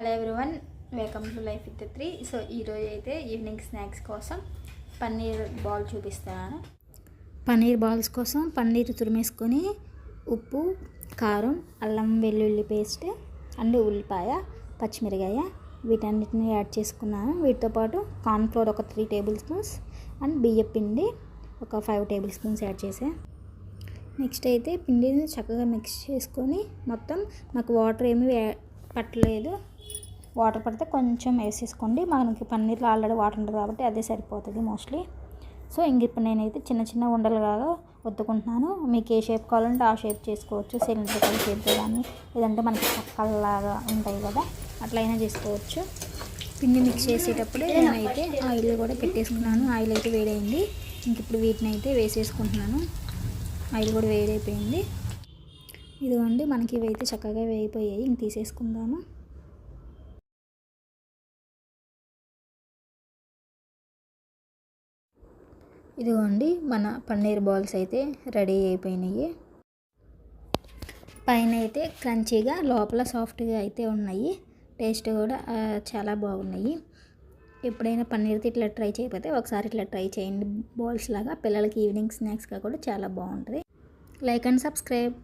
Hello everyone, welcome to life with 3. So ఈరోజు అయితే evening snacks కోసం పన్నీర్ బాల్ చూపిస్తాను. పన్నీర్ బాల్స్ కోసం పన్నీర్ తురిమేసుకొని ఉప్పు, కారం, అల్లం వెల్లుల్లి పేస్ట్ అండ్ ఉల్లిపాయ, పచ్చిమిరకాయ వీటన్నిటిని యాడ్ చేసుకున్నాను. వీటితో పాటు కార్న్ఫ్లోర్ ఒక 3 టేబుల్ స్పూన్స్ అండ్ బియ్యం పిండి ఒక 5 టేబుల్ స్పూన్స్ యాడ్ చేసాను. నెక్స్ట్ అయితే పిండిని చక్కగా మిక్స్ చేసుకొని మొత్తం నాకు వాటర్ ఏమీ పట్టలేదు. వాటర్ పడితే కొంచెం వేసేసుకోండి. మనకి పన్నీర్లో ఆల్రెడీ వాటర్ ఉంటుంది కాబట్టి అదే సరిపోతుంది మోస్ట్లీ. సో ఇప్పుడు నేనైతే చిన్న చిన్న ఉండలుగా ఒత్తుకుంటున్నాను. మీకు ఏ షేప్ కావాలంటే ఆ షేప్ చేసుకోవచ్చు. సిలిండర్ షేప్ కానీ, లేదంటే మనకి చక్కల్లాగా ఉంటాయి కదా, అట్లయినా చేసుకోవచ్చు. పిండి మిక్స్ చేసేటప్పుడే నేనైతే ఆయిల్ కూడా పెట్టేసుకున్నాను. ఆయిల్ అయితే వేడైంది. ఇప్పుడు వీటిని అయితే వేసేసుకుంటున్నాను. ఆయిల్ కూడా వేడైపోయింది. ఇదిగోండి, మనకి ఇవైతే చక్కగా వేగిపోయాయి. తీసేసుకుందాము. ఇదిగోండి, మన పన్నీర్ బాల్స్ అయితే రెడీ అయిపోయినాయి. పైన అయితే క్రంచీగా, లోపల సాఫ్ట్గా అయితే ఉన్నాయి. టేస్ట్ కూడా చాలా బాగున్నాయి. ఎప్పుడైనా పన్నీర్తో ఇట్లా ట్రై చేయకపోతే ఒకసారి ఇట్లా ట్రై చేయండి. బాల్స్ లాగా పిల్లలకి ఈవినింగ్ స్నాక్స్గా కూడా చాలా బాగుంటుంది. Like and subscribe.